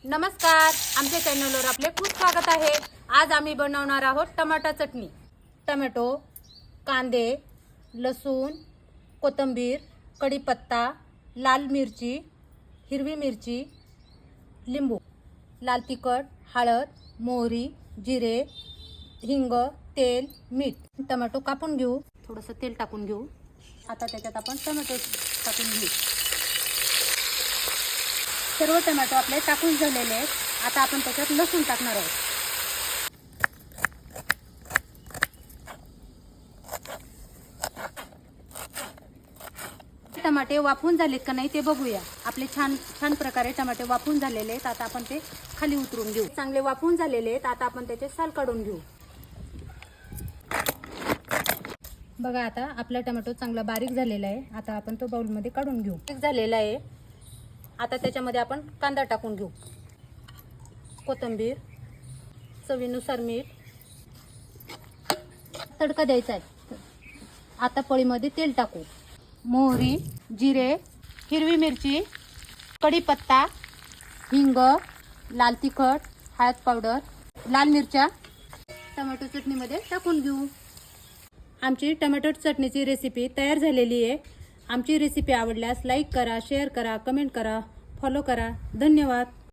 नमस्कार, आमच्या चॅनलवर आपले खूप स्वागत आहे। आज आम्ही बनवणार आहोत टमाटा चटणी। टोमॅटो, कांदे, लसूण, कोथिंबीर, कढीपत्ता, लाल मिरची, हिरवी मिरची, लिंबू, लाल तिखट, हळद, मोहरी, जिरे, हिंग, तेल, मीठ। टोमॅटो कापून घेऊ, थोडंसं तेल टाकून घेऊ। आता त्याच्यात आपण टोमॅटो टाकून घेऊ। सर्व टोमॅटो आपले टाकून झालेले आहेत। आता आपण त्याच्यात लसूण टाकणार आहोत। टमाटे वाफून झालेत का नाही ते बघूया। आपले छान छान प्रकारे टमाटे वाफून झालेले आहेत। आता आपण ते खाली उतरून घेऊ। चांगले वाफून झालेले आहेत। आता आपण त्याचे साल काढून घेऊ। बघा, आता आपला टोमॅटो चांगला बारीक झालेला आहे। आता आपण तो बाउल मध्ये काढून घेऊ। बारीक झालेला आहे। आता त्याच्यामध्ये आपण कांदा टाकून घेऊ, कोथिंबीर, चवीनुसार मीठ, तडका द्यायचा आहे। आता पळीमध्ये तेल टाकू, मोहरी, जिरे, हिरवी मिरची, कढीपत्ता, हिंग, लाल तिखट, हळद पावडर, लाल मिरच्या टोमॅटो चटणीमध्ये टाकून घेऊ। आमची टोमॅटो चटणीची रेसिपी तयार झालेली आहे। आमची रेसिपी आवडल्यास लाईक करा, शेअर करा, कमेंट करा, फॉलो करा। धन्यवाद।